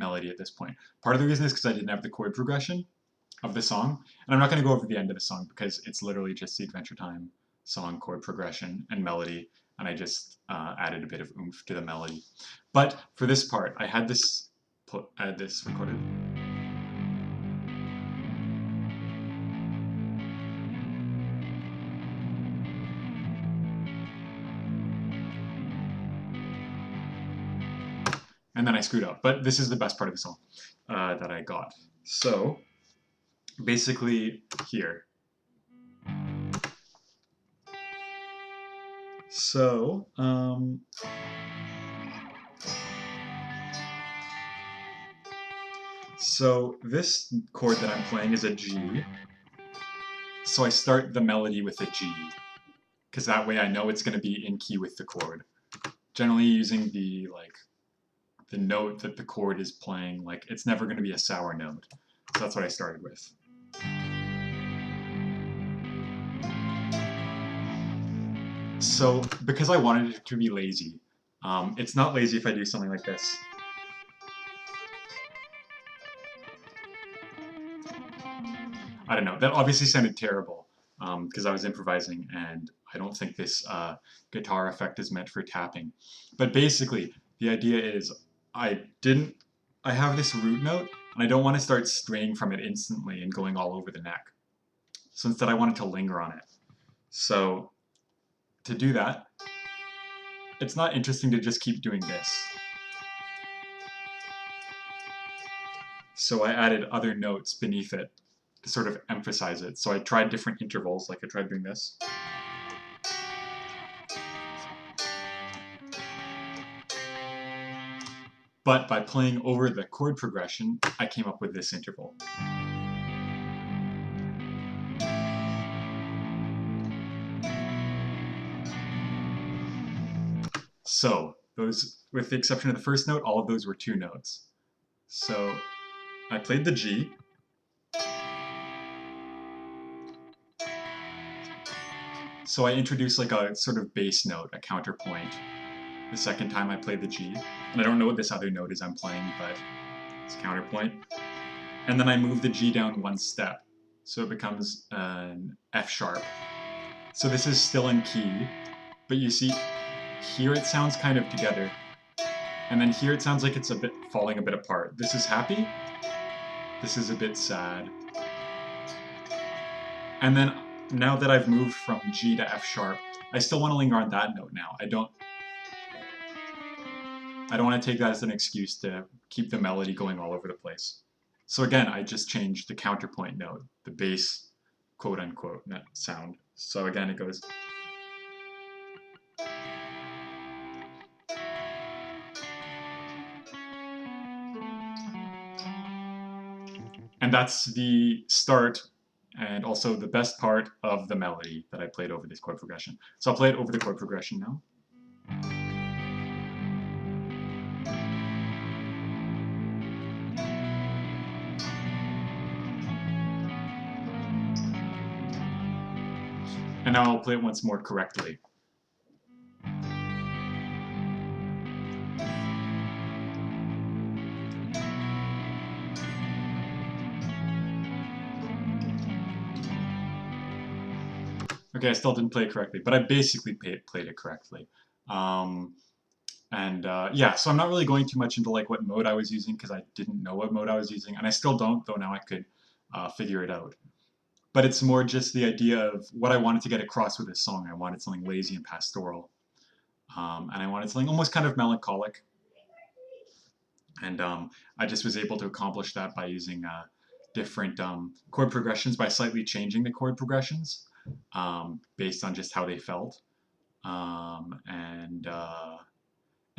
melody at this point. Part of the reason is because I didn't have the chord progression of the song, and I'm not going to go over the end of the song because it's literally just the Adventure Time song chord progression and melody, and I just added a bit of oomph to the melody. But for this part, I had this recorded. And then I screwed up, but this is the best part of the song that I got. So basically here. So this chord that I'm playing is a G. So I start the melody with a G, because that way I know it's going to be in key with the chord. Generally using the note that the chord is playing, like it's never going to be a sour note. So that's what I started with. So because I wanted it to be lazy, it's not lazy if I do something like this. I don't know, that obviously sounded terrible because I was improvising and I don't think this guitar effect is meant for tapping. But basically, the idea is I have this root note and I don't want to start straying from it instantly and going all over the neck. So instead I wanted to linger on it. So to do that, it's not interesting to just keep doing this. So I added other notes beneath it to sort of emphasize it. So I tried different intervals, like I tried doing this. But by playing over the chord progression, I came up with this interval. So those, with the exception of the first note, all of those were two notes. So I played the G. So I introduced like a sort of bass note, a counterpoint. The second time I played the G, and I don't know what this other note is I'm playing, but it's counterpoint. And then I move the G down one step, so it becomes an F sharp. So this is still in key, but you see, here it sounds kind of together, and then here it sounds like it's a bit falling a bit apart. This is happy, this is a bit sad. And then now that I've moved from G to F sharp, I still want to linger on that note now. I don't want to take that as an excuse to keep the melody going all over the place. So again, I just changed the counterpoint note, the bass quote-unquote sound. So again, it goes. And that's the start and also the best part of the melody that I played over this chord progression. So I'll play it over the chord progression now. And now I'll play it once more correctly. Okay, I still didn't play it correctly, but I basically played it correctly. Yeah, so I'm not really going too much into like what mode I was using because I didn't know what mode I was using, and I still don't, though now I could figure it out. But it's more just the idea of what I wanted to get across with this song. I wanted something lazy and pastoral, and I wanted something almost kind of melancholic. And I just was able to accomplish that by using different chord progressions, by slightly changing the chord progressions based on just how they felt, and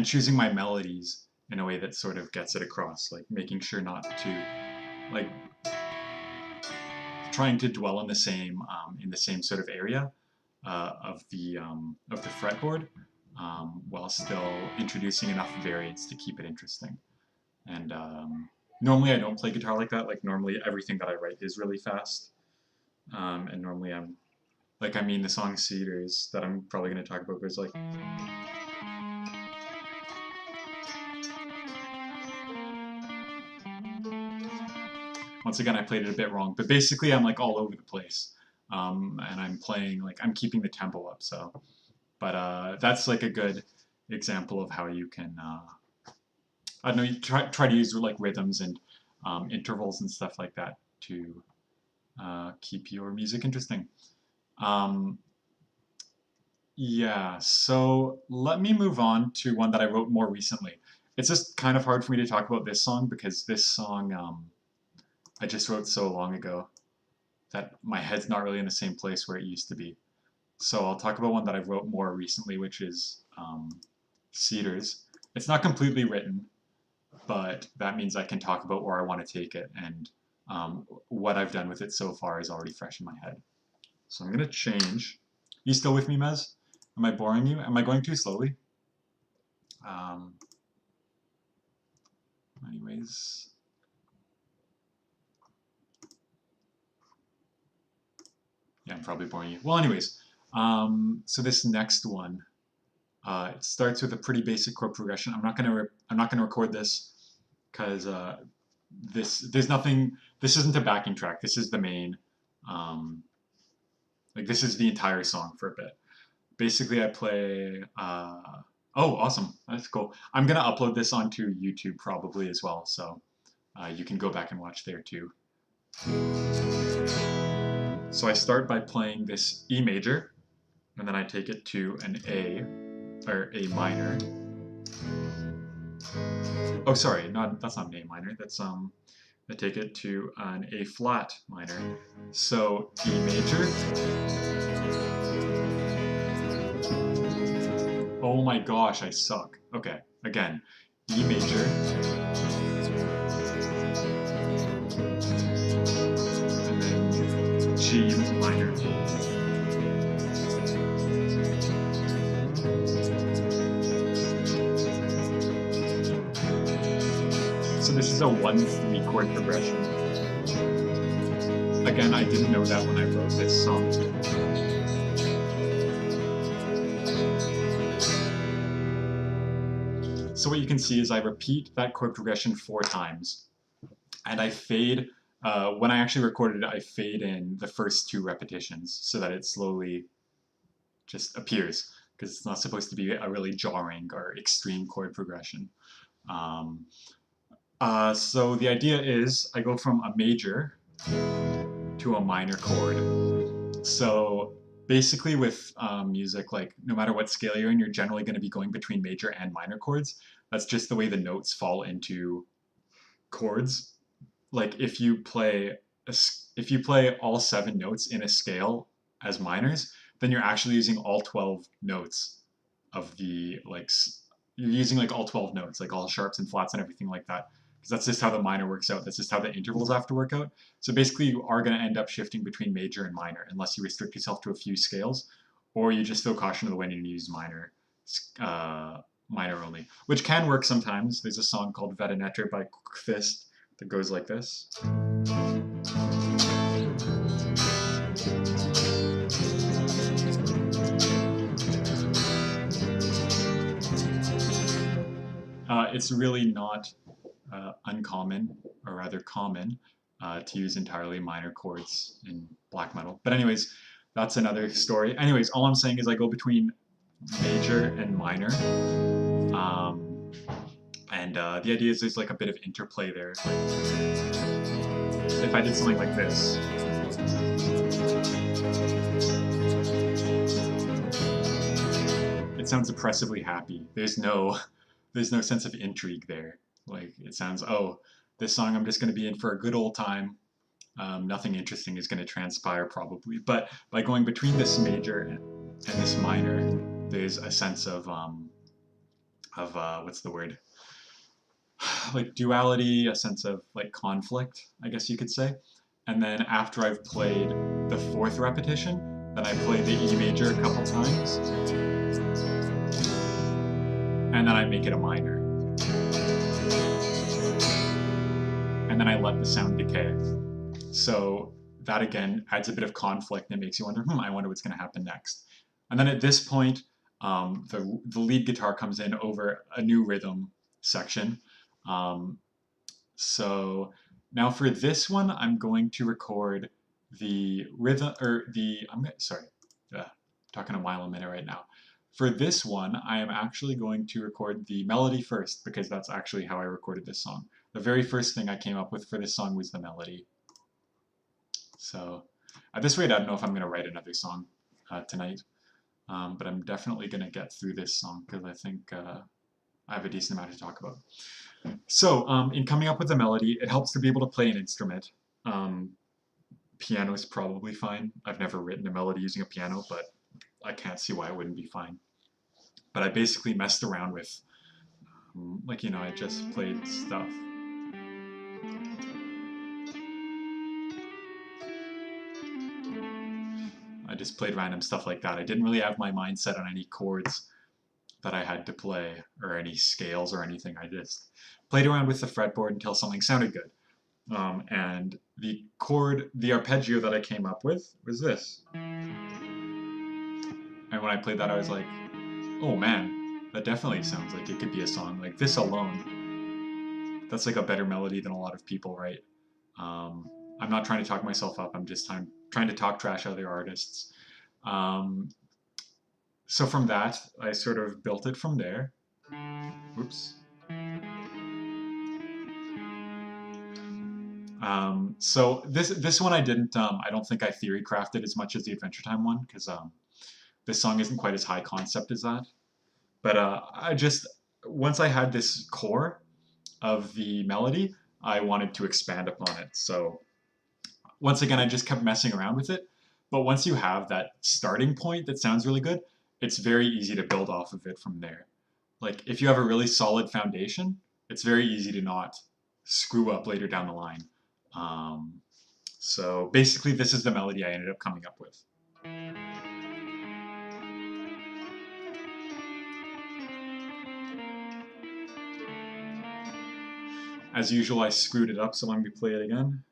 choosing my melodies in a way that sort of gets it across, like making sure not to, like, trying to dwell in the same sort of area of the fretboard, while still introducing enough variance to keep it interesting. And normally I don't play guitar like that. Like normally everything that I write is really fast, and normally I'm like, I mean, the song Cedars that I'm probably going to talk about goes like. Once again, I played it a bit wrong, but basically I'm like all over the place. And I'm playing, like, I'm keeping the tempo up, so. But that's like a good example of how you can, I don't know, you try to use like rhythms and intervals and stuff like that to keep your music interesting. Um, yeah, so let me move on to one that I wrote more recently. It's just kind of hard for me to talk about this song because this song I just wrote so long ago that my head's not really in the same place where it used to be. So I'll talk about one that I wrote more recently, which is Cedars. It's not completely written, but that means I can talk about where I want to take it, and what I've done with it so far is already fresh in my head. So I'm going to change. You still with me, Mez? Am I boring you? Am I going too slowly? Um, anyways. Yeah, I'm probably boring you. Well, anyways. So this next one, it starts with a pretty basic chord progression. I'm not gonna record this because there's nothing. This isn't a backing track. This is the main. Um, like this is the entire song for a bit. Basically, I play. Oh, awesome! That's cool. I'm gonna upload this onto YouTube probably as well, so you can go back and watch there too. So I start by playing this E major, and then I take it to an A, or A minor. Oh, sorry, that's not an A minor. That's I take it to an A flat minor. So E major. Oh my gosh, I suck. Okay, again, E major. And then G minor. So this is a 1-3 chord progression. Again, I didn't know that when I wrote this song. So what you can see is I repeat that chord progression 4 times, and I fade, when I actually recorded it, I fade in the first 2 repetitions so that it slowly just appears, because it's not supposed to be a really jarring or extreme chord progression. So the idea is I go from a major to a minor chord. So basically with music, like no matter what scale you're in, you're generally going to be going between major and minor chords. That's just the way the notes fall into chords. Like if you play all 7 notes in a scale as minors, then you're actually using all 12 notes of the you're using like all 12 notes, like all sharps and flats and everything like that, because that's just how the minor works out. That's just how the intervals have to work out. So basically you are going to end up shifting between major and minor unless you restrict yourself to a few scales, or you just throw caution to the wind and use minor only, which can work sometimes. There's a song called Vedenetter by Fist that goes like this. It's really not uncommon, or rather common, to use entirely minor chords in black metal. But anyways, that's another story. Anyways, all I'm saying is I go between major and minor. And the idea is there's like a bit of interplay there. If I did something like this. It sounds oppressively happy. There's no sense of intrigue there. Like it sounds, oh, this song I'm just going to be in for a good old time. Nothing interesting is going to transpire probably. But by going between this major and this minor, there's a sense of what's the word? Like duality, a sense of like conflict, I guess you could say. And then after I've played the 4th repetition, then I play the E major a couple times. And then I make it a minor. And then I let the sound decay. So that again adds a bit of conflict and it makes you wonder, I wonder what's going to happen next. And then at this point, the lead guitar comes in over a new rhythm section. So Now for this one, I'm going to record the rhythm, or sorry, talking a mile a minute right now. For this one, I am actually going to record the melody first because that's actually how I recorded this song. The very first thing I came up with for this song was the melody. So at this rate, I don't know if I'm going to write another song tonight, but I'm definitely going to get through this song because I think I have a decent amount to talk about. So in coming up with a melody, it helps to be able to play an instrument. Piano is probably fine. I've never written a melody using a piano, but I can't see why it wouldn't be fine. But I basically messed around with, like, you know, I just played stuff. I just played random stuff like that. I didn't really have my mind set on any chords that I had to play or any scales or anything. I just played around with the fretboard until something sounded good. And the arpeggio that I came up with was this. And when I played that, I was like, oh man, that definitely sounds like it could be a song. Like this alone, that's like a better melody than a lot of people write. I'm not trying to talk myself up. I'm just trying to talk trash other artists. So from that, I sort of built it from there. Oops. So this one I didn't. I don't think I theory crafted as much as the Adventure Time one because this song isn't quite as high concept as that. But I just once I had this core of the melody, I wanted to expand upon it. So once again, I just kept messing around with it. But once you have that starting point that sounds really good, it's very easy to build off of it from there. Like if you have a really solid foundation, it's very easy to not screw up later down the line. So basically this is the melody I ended up coming up with. As usual, I screwed it up, so let me play it again.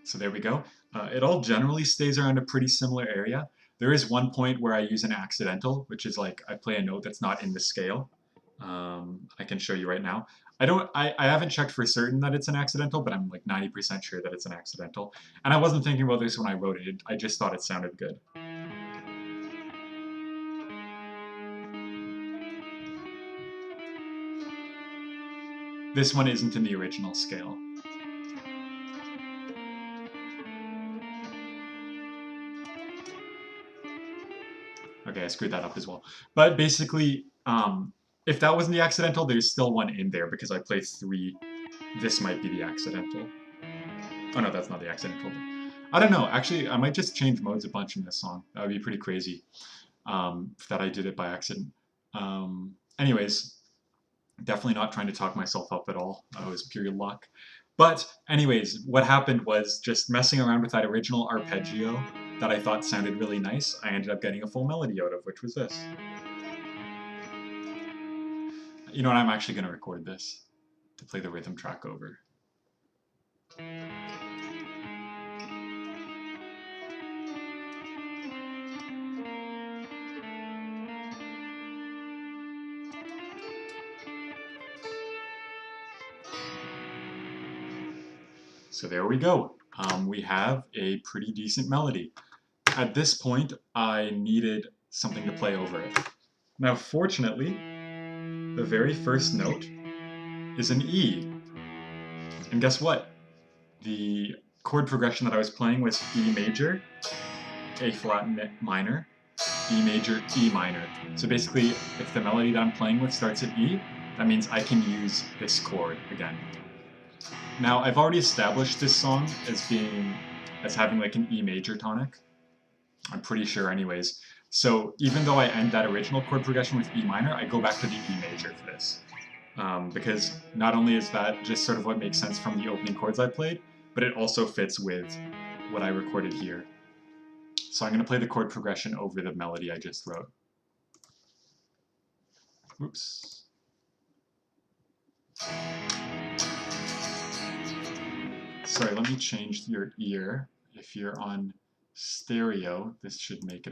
So there we go. It all generally stays around a pretty similar area. There is one point where I use an accidental, which is like I play a note that's not in the scale. I can show you right now. I haven't checked for certain that it's an accidental, but I'm like 90% sure that it's an accidental. And I wasn't thinking about this when I wrote it. I just thought it sounded good. This one isn't in the original scale. Okay, I screwed that up as well. But basically, if that wasn't the accidental, there's still one in there because I played 3. This might be the accidental. Oh no, that's not the accidental. I don't know. Actually, I might just change modes a bunch in this song. That would be pretty crazy that I did it by accident. Anyways, definitely not trying to talk myself up at all. It was pure luck. But anyways, what happened was just messing around with that original arpeggio that I thought sounded really nice, I ended up getting a full melody out of, which was this. You know what, I'm actually going to record this to play the rhythm track over. So there we go. We have a pretty decent melody. At this point, I needed something to play over it. Now, fortunately, the very first note is an E. And guess what? The chord progression that I was playing was E major, A flat minor, E major, E minor. So basically, if the melody that I'm playing with starts at E, that means I can use this chord again. Now, I've already established this song as having like an E major tonic. I'm pretty sure anyways. So even though I end that original chord progression with E minor, I go back to the E major for this. Because not only is that just sort of what makes sense from the opening chords I played, but it also fits with what I recorded here. So I'm going to play the chord progression over the melody I just wrote. Oops. Sorry, let me change your ear. If you're on stereo, this should make it